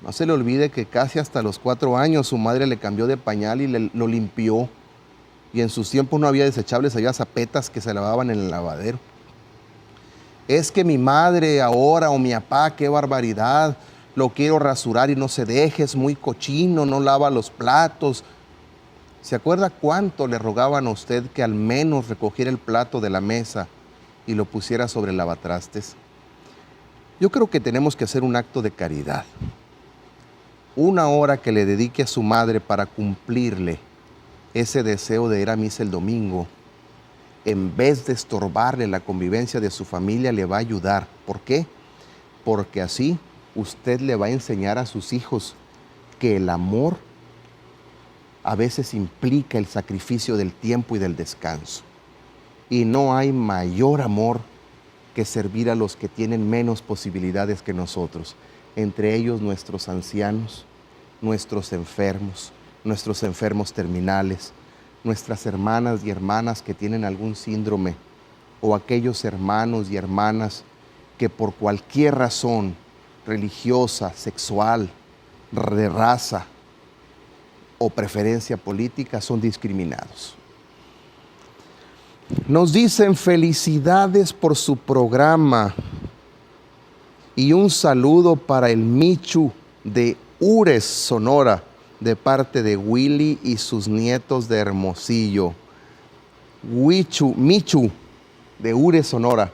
No se le olvide que casi hasta los 4 años su madre le cambió de pañal y lo limpió. Y en sus tiempos no había desechables, había zapetas que se lavaban en el lavadero. Es que mi madre ahora o mi papá, qué barbaridad, lo quiero rasurar y no se deje, es muy cochino, no lava los platos. ¿Se acuerda cuánto le rogaban a usted que al menos recogiera el plato de la mesa y lo pusiera sobre el lavatrastes? Yo creo que tenemos que hacer un acto de caridad. 1 hora que le dedique a su madre para cumplirle ese deseo de ir a misa el domingo, en vez de estorbarle la convivencia de su familia, le va a ayudar. ¿Por qué? Porque así usted le va a enseñar a sus hijos que el amor a veces implica el sacrificio del tiempo y del descanso. Y no hay mayor amor que servir a los que tienen menos posibilidades que nosotros, entre ellos nuestros ancianos, nuestros enfermos terminales, nuestras hermanas y hermanas que tienen algún síndrome, o aquellos hermanos y hermanas que por cualquier razón religiosa, sexual, de raza o preferencia política son discriminados. Nos dicen felicidades por su programa y un saludo para el Michu de Ures, Sonora, de parte de Willy y sus nietos de Hermosillo. Michu de Ures, Sonora.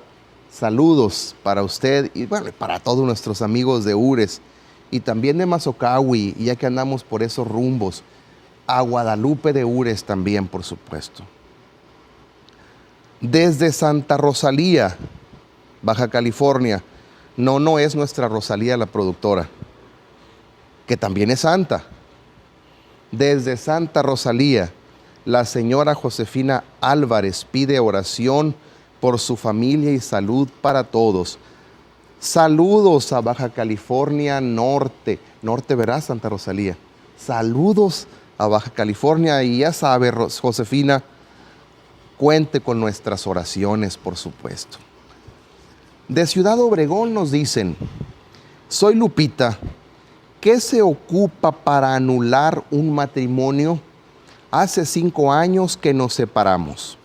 Saludos para usted y bueno, para todos nuestros amigos de Ures y también de Mazocahui, ya que andamos por esos rumbos, a Guadalupe de Ures también, por supuesto. Desde Santa Rosalía, Baja California. No es nuestra Rosalía la productora, que también es santa. Desde Santa Rosalía, la señora Josefina Álvarez pide oración por su familia y salud para todos. Saludos a Baja California Norte. Norte, ¿verdad, Santa Rosalía? Saludos a Baja California y ya sabe, Josefina, cuente con nuestras oraciones, por supuesto. De Ciudad Obregón nos dicen, soy Lupita, ¿qué se ocupa para anular un matrimonio? Hace 5 años que nos separamos.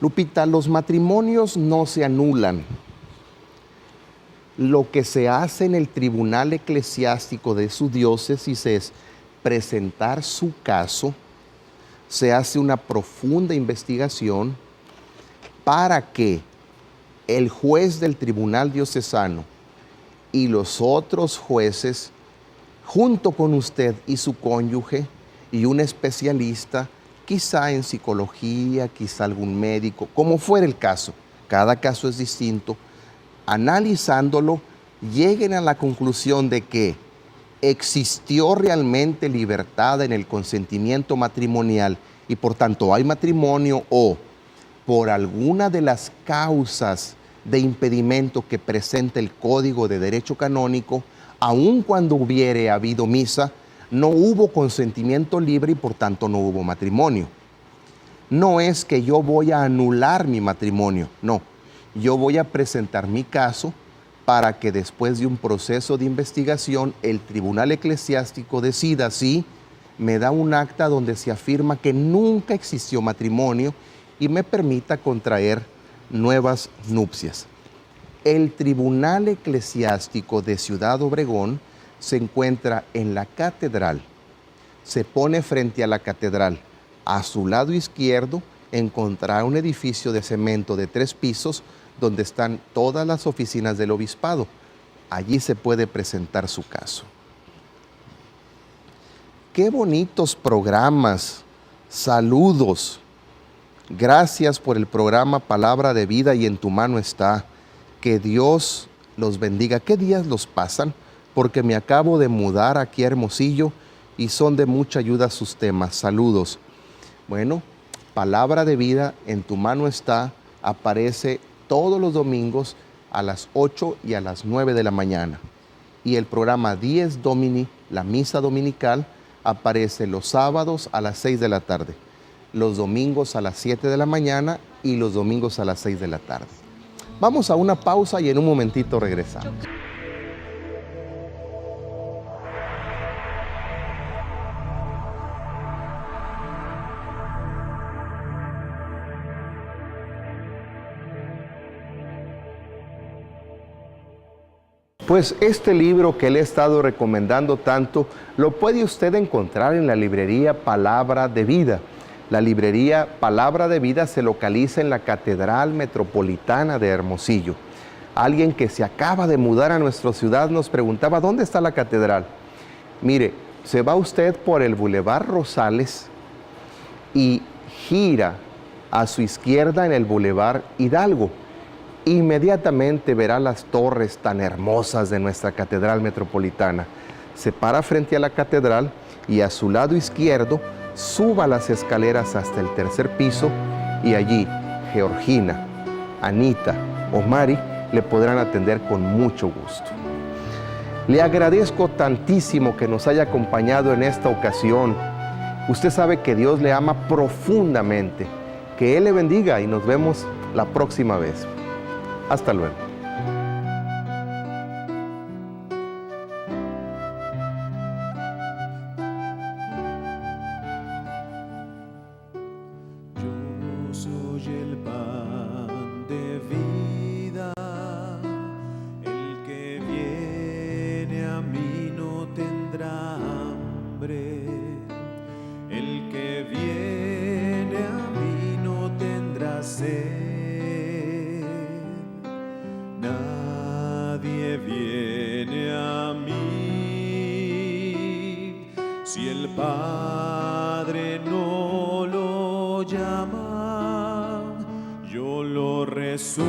Lupita, los matrimonios no se anulan. Lo que se hace en el tribunal eclesiástico de su diócesis es presentar su caso, se hace una profunda investigación para que el juez del tribunal diocesano y los otros jueces, junto con usted y su cónyuge y un especialista, quizá en psicología, quizá algún médico, como fuera el caso, cada caso es distinto, analizándolo, lleguen a la conclusión de que existió realmente libertad en el consentimiento matrimonial y por tanto hay matrimonio, o por alguna de las causas de impedimento que presenta el Código de Derecho Canónico, aun cuando hubiere habido misa, no hubo consentimiento libre y por tanto no hubo matrimonio. No es que yo voy a anular mi matrimonio, no. Yo voy a presentar mi caso para que después de un proceso de investigación el tribunal eclesiástico decida si me da un acta donde se afirma que nunca existió matrimonio y me permita contraer nuevas nupcias. El tribunal eclesiástico de Ciudad Obregón se encuentra en la catedral. Se pone frente a la catedral. A su lado izquierdo encontrará un edificio de cemento de 3 pisos donde están todas las oficinas del obispado. Allí se puede presentar su caso. Qué bonitos programas, saludos. Gracias por el programa Palabra de Vida y En tu mano está. Que Dios los bendiga. ¿Qué días los pasan? Porque me acabo de mudar aquí a Hermosillo y son de mucha ayuda sus temas. Saludos. Bueno, Palabra de Vida En tu mano está aparece todos los domingos a las 8 y a las 9 de la mañana. Y el programa Dies Domini, la misa dominical, aparece los sábados a las 6 de la tarde, los domingos a las 7 de la mañana y los domingos a las 6 de la tarde. Vamos a una pausa y en un momentito regresamos. Pues este libro que le he estado recomendando tanto, lo puede usted encontrar en la librería Palabra de Vida. La librería Palabra de Vida se localiza en la Catedral Metropolitana de Hermosillo. Alguien que se acaba de mudar a nuestra ciudad nos preguntaba, ¿dónde está la catedral? Mire, se va usted por el Boulevard Rosales y gira a su izquierda en el Boulevard Hidalgo. Inmediatamente verá las torres tan hermosas de nuestra Catedral Metropolitana. Se para frente a la catedral y a su lado izquierdo suba las escaleras hasta el 3er piso y allí Georgina, Anita o Mari le podrán atender con mucho gusto. Le agradezco tantísimo que nos haya acompañado en esta ocasión. Usted sabe que Dios le ama profundamente. Que Él le bendiga y nos vemos la próxima vez. Hasta luego. Yo soy el pan de vida, el que viene a mí no tendrá hambre, el que viene a mí no tendrá sed. Nadie viene a mí si el Padre no lo llama, yo lo resucitaré,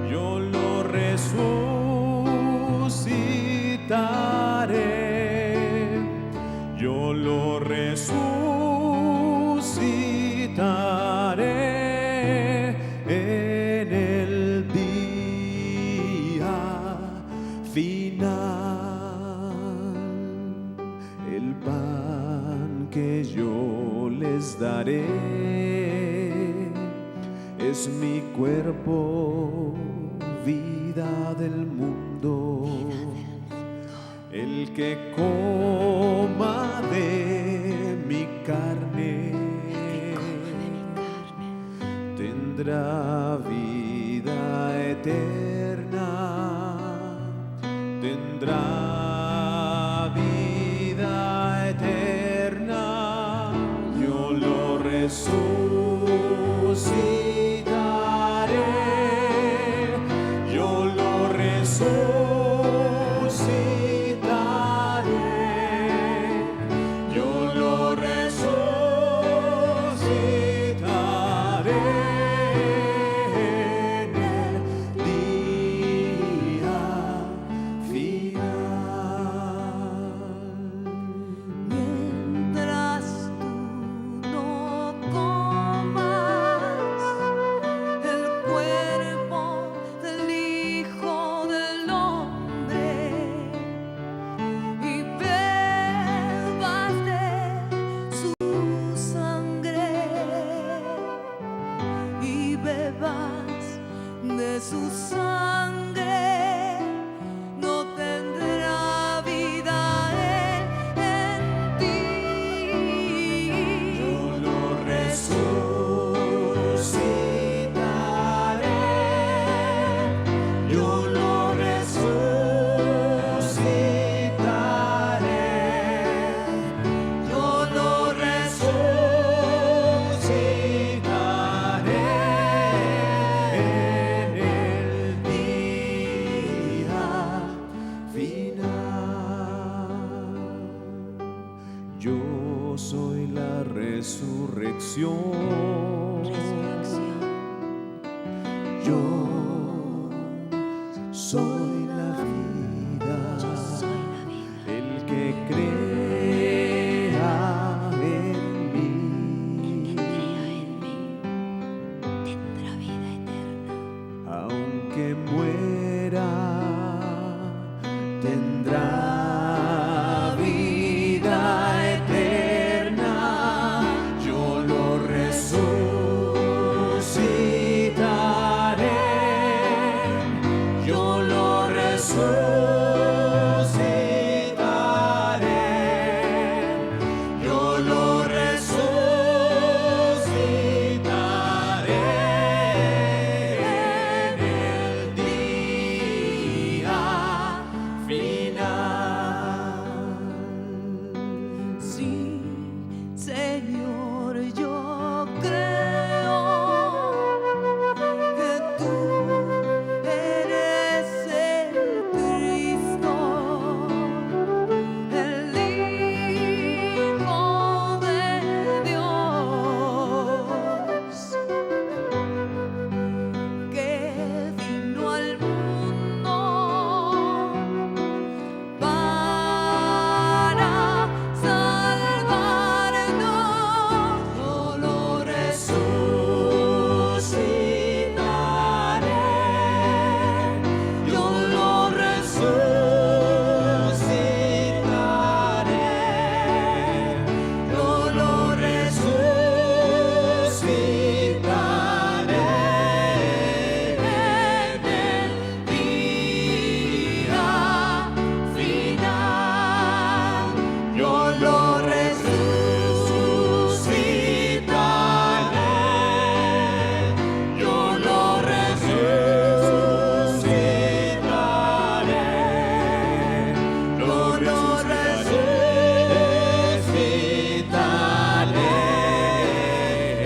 yo lo resucitaré, yo lo resucitaré. En el día final, el pan que yo les daré es mi cuerpo, vida del mundo. El que coma de mi carne tendrá vida eterna, tendrá vida eterna. Yo lo resucitaré, yo lo resucitaré, yo lo resucitaré. En el día final. Mientras tú no comas el cuerpo del Hijo del Hombre, resurrección. Yo soy la vida, el que crea en mí tendrá vida eterna. aunque muera, tendrá vida eterna. Yo lo resucitaré, yo lo resucitaré, yo lo resucitaré en el día final. Sí, Señor, yo creo que tú eres el Cristo, el Hijo de Dios, que vino al mundo para salvarnos. Yo lo resucitaré, yo lo resucitaré, yo lo resucitaré en el día final. Yo lo resucitaré, yo lo resucitaré, yo lo resucitaré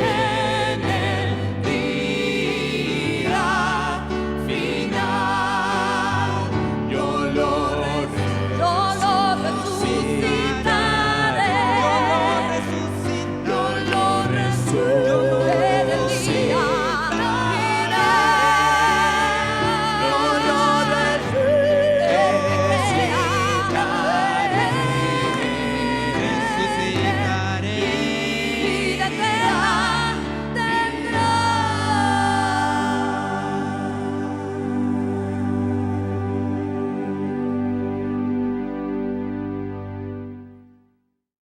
en el día final. Yo lo resucitaré, yo lo resucitaré en el día final. Yo lo resucitaré, vida eterna.